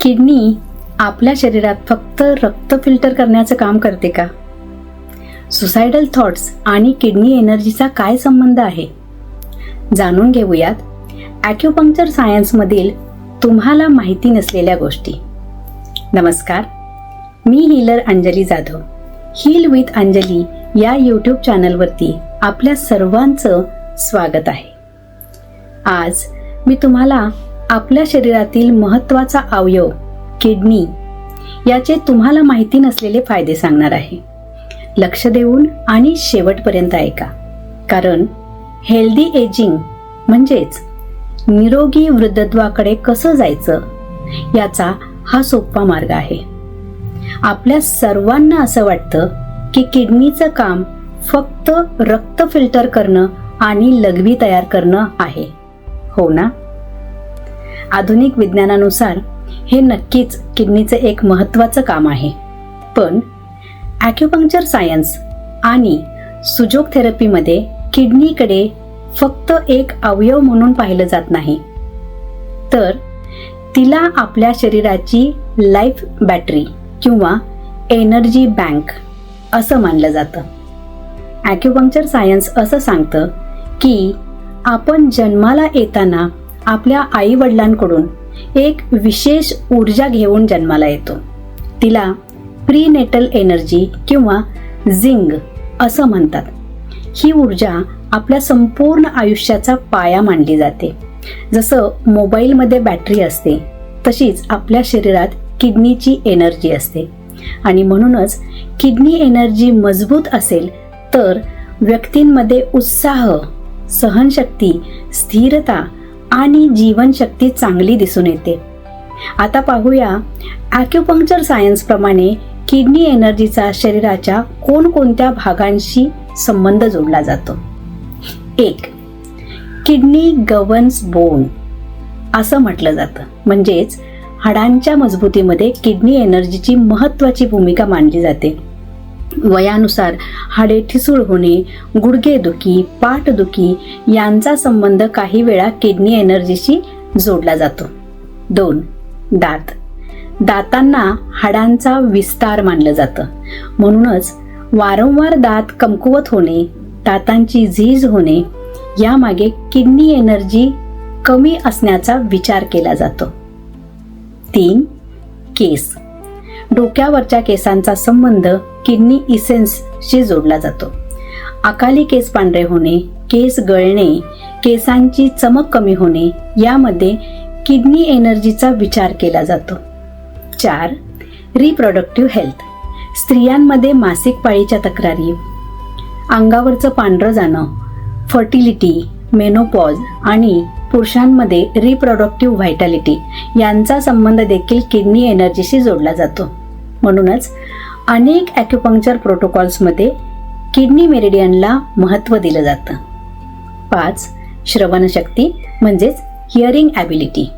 Kidney आपल्या शरीरात फक्त रक्त फिल्टर करण्याचं काम करते का? सुसायडल थॉट्स आणि किडनी एनर्जीचा काय संबंध आहे? जाणून घेऊयात ॲक्युपंक्चर सायन्समधील तुम्हाला माहिती नसलेल्या गोष्टी. नमस्कार, मी healer Anjali Jadhav. Heal with Anjali या यूट्यूब चॅनलवरती आपल्या सर्वांचं स्वागत आहे. आज मी तुम्हाला आपल्या शरीरातील महत्त्वाचा अवयव किडनी याचे तुम्हाला माहिती नसलेले फायदे सांगणार आहे. लक्ष देऊन आणि शेवटपर्यंत ऐका, कारण हेल्दी एजिंग म्हणजेच निरोगी वृद्धत्वाकडे कसं जायचं याचा हा सोपा मार्ग आहे. आपल्या सर्वांना असं वाटतं की किडनीचं काम फक्त रक्त फिल्टर करणं आणि लघवी तयार करणं आहे, हो ना? आधुनिक विज्ञानानुसार हे नक्कीच किडनीचं एक महत्त्वाचं काम आहे. पण ॲक्युपंक्चर सायन्स आणि सुजोग थेरपीमध्ये किडनीकडे फक्त एक अवयव म्हणून पाहिलं जात नाही, तर तिला आपल्या शरीराची लाईफ बॅटरी किंवा एनर्जी बँक असं मानलं जातं. ॲक्युपंक्चर सायन्स असं सांगतं की आपण जन्माला येताना आपल्या आई वडिलांकडून एक विशेष ऊर्जा घेऊन जन्माला येतो. तिला प्रीनेटल एनर्जी किंवा झिंग असं म्हणतात. ही ऊर्जा आपल्या संपूर्ण आयुष्याचा पाया मानली जाते. जसं मोबाईलमध्ये बॅटरी असते तशीच आपल्या शरीरात किडनीची एनर्जी असते. आणि म्हणूनच किडनी एनर्जी मजबूत असेल तर व्यक्तींमध्ये उत्साह, सहनशक्ती, स्थिरता आणि जीवनशक्ती चांगली दिसून येते. आता पाहूया ॲक्युपंक्चर सायन्स प्रमाणे किडनी एनर्जीचा शरीराच्या कोणकोणत्या भागांशी संबंध जोडला जातो. 1. किडनी गव्हर्न्स बोन असं म्हटलं जातं. म्हणजेच हाडांच्या मजबूतीमध्ये किडनी एनर्जीची महत्त्वाची भूमिका मानली जाते. वयानुसार हाडे ठिसूळ होणे, गुडघेदुखी, पाठदुखी यांचा संबंध काही वेळा किडनी एनर्जीशी जोडला जातो. 2. दातांना हाडांचा विस्तार मानलं जातं. म्हणूनच वारंवार दात कमकुवत होणे, दातांची झीज होणे यामागे किडनी एनर्जी कमी असण्याचा विचार केला जातो. 3. केस. डोक्यावरच्या केसांचा संबंध किडनी इसेन्सशी जोडला जातो. अकाली केस पांढरे होणे, केस गळणे, केसांची चमक कमी होणे यामध्ये किडनी एनर्जीचा विचार केला जातो. 4. Reproductive health. स्त्रियांमध्ये मासिक पाळीच्या तक्रारी, अंगावरचं पांढरं जाणं, फर्टिलिटी, मेनोपॉज आणि पुरुषांमध्ये रिप्रोडक्टिव्ह व्हायटॅलिटी यांचा संबंध देखील किडनी एनर्जीशी जोडला जातो. म्हणूनच अनेक ॲक्युपंक्चर प्रोटोकॉल्समध्ये किडनी मेरिडियनला महत्त्व दिलं जातं. 5. श्रवणशक्ती म्हणजेच hearing ability.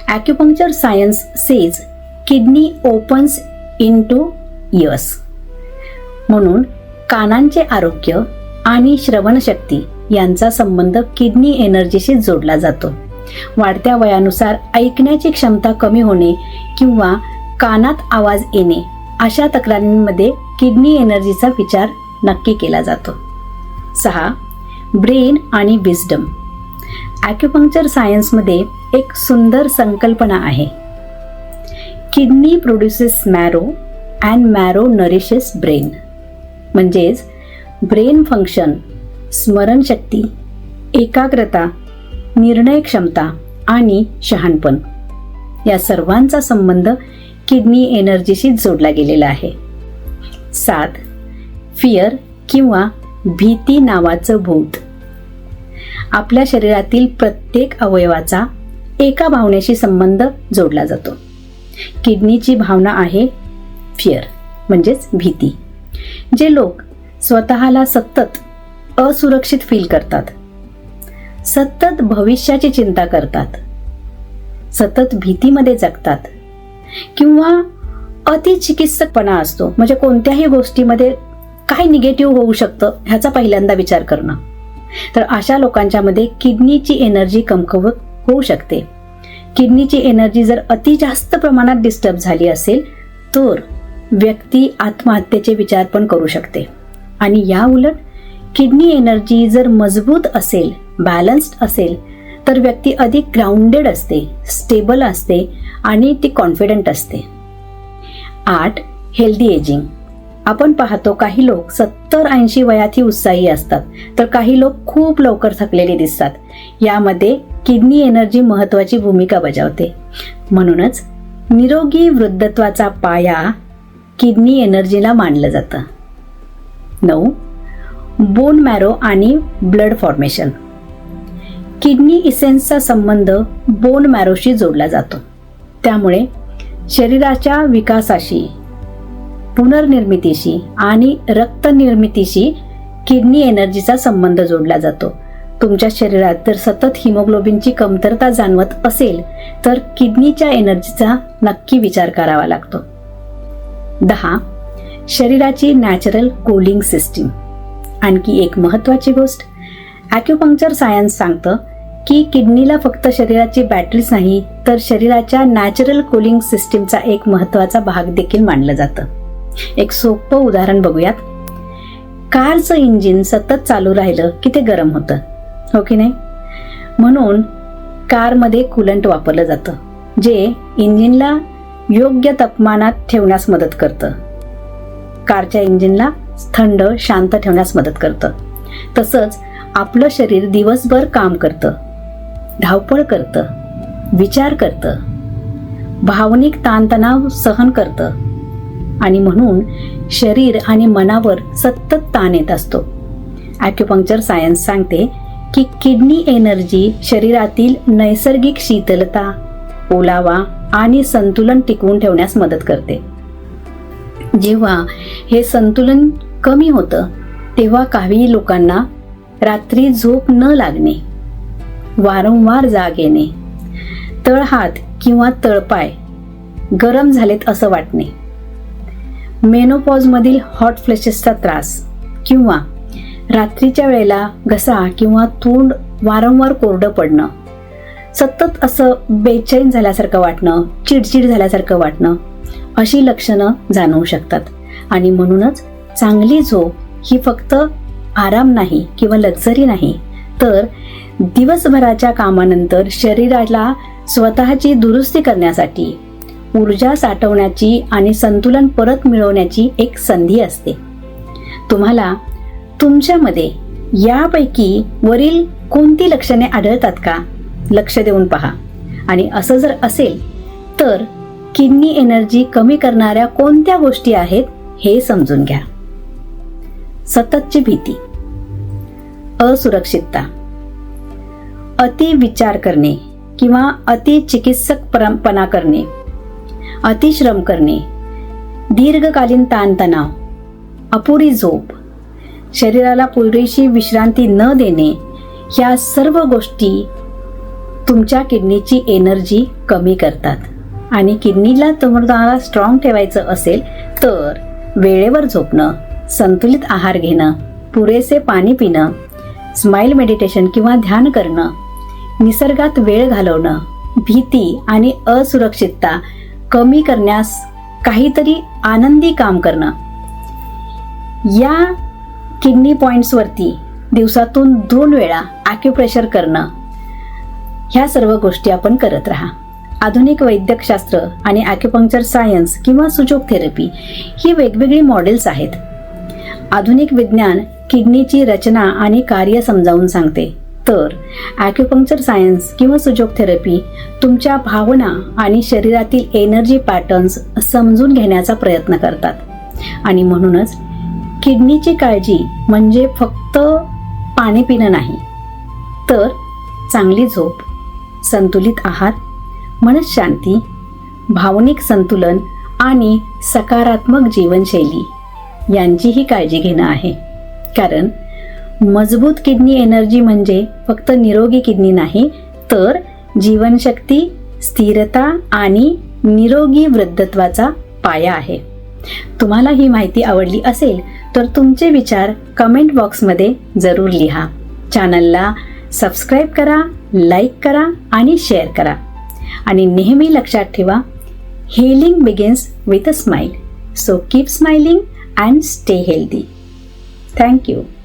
Acupuncture science says kidney opens into years. म्हणून कानांचे आरोग्य आणि श्रवणशक्ती यांचा संबंध किडनी एनर्जीशी जोडला जातो. वाढत्या वयानुसार ऐकण्याची क्षमता कमी होणे किंवा कानात आवाज येणे अशा तक्रारींमध्ये किडनी एनर्जीचा विचार नक्की केला जातो. 6. ब्रेन आणि विजडम. ॲक्युपंक्चर सायन्समध्ये एक सुंदर संकल्पना आहे. Kidney produces marrow and marrow nourishes brain. म्हणजेच ब्रेन फंक्शन, स्मरणशक्ती, एकाग्रता, निर्णय क्षमता आणि शहाणपण या सर्वांचा संबंध किडनी एनर्जीशी जोडला गेलेला आहे. 7. फिअर किंवा भीती नावाचं भूत. आपल्या शरीरातील प्रत्येक अवयवाचा एका भावनेशी संबंध जोडला जातो. किडनीची भावना आहे फिअर म्हणजेच भीती. जे लोक स्वतःला सतत असुरक्षित फील करतात, सतत भविष्याची चिंता करतात, सतत भीतीमध्ये जगतात किंवा अतिचिकित्सकपणा असतो, म्हणजे कोणत्याही गोष्टीमध्ये काय निगेटिव्ह होऊ शकतं ह्याचा पहिल्यांदा विचार करणं, तर अशा लोकांच्या मध्ये किडनीची एनर्जी कमकुवत होऊ शकते. किडनीची एनर्जी जर अति जास्त प्रमाणात डिस्टर्ब झाली असेल तर व्यक्ती आत्महत्येचे विचार पण करू शकते. आणि या उलट किडनी एनर्जी जर मजबूत असेल, बॅलन्स्ड असेल तर व्यक्ती अधिक ग्राउंडेड असते, स्टेबल असते आणि ती कॉन्फिडंट असते. 8. Healthy ageing. आपण पाहतो काही लोक 70-80 वयातही उत्साही असतात, तर काही लोक खूप लवकर थकलेले दिसतात. यामध्ये किडनी एनर्जी महत्वाची भूमिका बजावते. म्हणूनच निरोगी वृद्धत्वाचा पाया किडनी एनर्जीला मानलं जातं. 9. बोन मॅरो आणि ब्लड फॉर्मेशन. किडनी इसेन्सचा संबंध बोन मॅरोशी जोडला जातो. त्यामुळे शरीराच्या विकासाशी, पुनर्निर्मितीशी आणि रक्तनिर्मितीशी किडनी एनर्जीचा संबंध जोडला जातो. तुमच्या शरीरात जर सतत हिमोग्लोबिनची कमतरता जाणवत असेल तर किडनीच्या एनर्जीचा नक्की विचार करावा लागतो. 10. शरीराची नॅचरल कूलिंग सिस्टीम. आणखी एक महत्वाची गोष्ट, ॲक्युपंक्चर सायन्स सांगतं की किडनीला फक्त शरीराची बॅटरीच नाही तर शरीराच्या नॅचरल कूलिंग सिस्टीमचा एक महत्वाचा भाग देखील मानलं जातं. एक सोपं उदाहरण बघूयात. कारचं इंजिन सतत चालू राहिलं की ते गरम होतं, हो की नाही? म्हणून कारमध्ये कूलंट वापरलं जातं जे इंजिनला योग्य तापमानात ठेवण्यास मदत करतं. कारच्या इंजिनला थंड, शांत ठेवण्यास मदत करतं. तसंच आपलं शरीर दिवसभर काम करतं, धावपळ करतं, विचार करतं, भावनिक ताणतणाव सहन करतं आणि म्हणून शरीर आणि मनावर सतत ताण येत असतो. ॲक्युपंक्चर सायन्स सांगते की किडनी एनर्जी शरीरातील नैसर्गिक शीतलता, ओलावा आणि संतुलन टिकवून ठेवण्यास मदत करते. जेव्हा हे संतुलन कमी होतं तेव्हा काही लोकांना रात्री झोप न लागणे, वारंवार जाग येणे, तळहात किंवा तळपाय गरम झालेत असं वाटणे, मेनोपॉजमधील हॉट फ्लॅशेसचा त्रास किंवा रात्रीच्या वेळेला घसा किंवा तोंड वारंवार कोरडं पडणं, सतत असं बेचैन झाल्यासारखं वाटणं, चिडचिड झाल्यासारखं वाटणं, अशी लक्षणं जाणवू शकतात. आणि म्हणूनच चांगली झोप ही फक्त आराम नाही किंवा लक्झरी नाही, तर दिवसभराच्या कामानंतर शरीराला स्वतःची दुरुस्ती करण्यासाठी, ऊर्जा साठवण्याची आणि संतुलन परत मिळवण्याची एक संधी असते. तुम्हाला तुमच्यामध्ये यापैकी वरील कोणती लक्षणे आढळतात का? लक्ष देऊन पहा. आणि असं जर असेल तर किडनी एनर्जी कमी करणाऱ्या कोणत्या गोष्टी आहेत हे समजून घ्या. सततची भीती, असुरक्षितता, अति विचार करणे किंवा अति चिकित्सकपणा करणे, अतिश्रम करणे, दीर्घकालीन ताणतणाव, अपुरी झोप, शरीराला पुरेशी विश्रांती न देणे, ह्या सर्व गोष्टी तुमच्या किडनीची एनर्जी कमी करतात. आणि किडनीला तुम्हाला स्ट्रॉंग ठेवायचं असेल तर वेळेवर झोपणं, संतुलित आहार घेणं, पुरेसे पाणी पिणं, स्माइल मेडिटेशन किंवा ध्यान करणं, निसर्गात वेळ घालवणं, भीती आणि असुरक्षितता कमी करण्यास काहीतरी आनंदी काम करणं, या किडनी पॉइंट्सवरती दिवसातून 2 वेळा ॲक्युप्रेशर करणं, ह्या सर्व गोष्टी आपण करत राहा. आधुनिक वैद्यकशास्त्र आणि ॲक्युपंक्चर सायन्स किंवा सुजोग थेरपी ही वेगवेगळी मॉडेल्स आहेत. आधुनिक विज्ञान किडनीची रचना आणि कार्य समजावून सांगते, तर ॲक्युपंक्चर सायन्स किंवा सुजोग थेरपी तुमच्या भावना आणि शरीरातील एनर्जी पॅटर्न्स समजून घेण्याचा प्रयत्न करतात. आणि म्हणूनच किडनीची काळजी म्हणजे फक्त पाणी पिणं नाही, तर चांगली झोप, संतुलित आहार, मनःशांती, भावनिक संतुलन आणि सकारात्मक जीवनशैली यांचीही काळजी घेणं आहे. कारण मजबूत किडनी एनर्जी म्हणजे फक्त निरोगी किडनी नाही, तर जीवनशक्ती, स्थिरता आणि निरोगी वृद्धत्वाचा पाया आहे. तुम्हाला ही माहिती आवडली असेल तर तुमचे विचार कमेंट बॉक्समध्ये जरूर लिहा. चॅनलला सबस्क्राईब करा, लाईक करा आणि शेअर करा. आणि नेहमी लक्षात ठेवा, healing begins with a smile. So keep smiling and stay healthy. Thank you.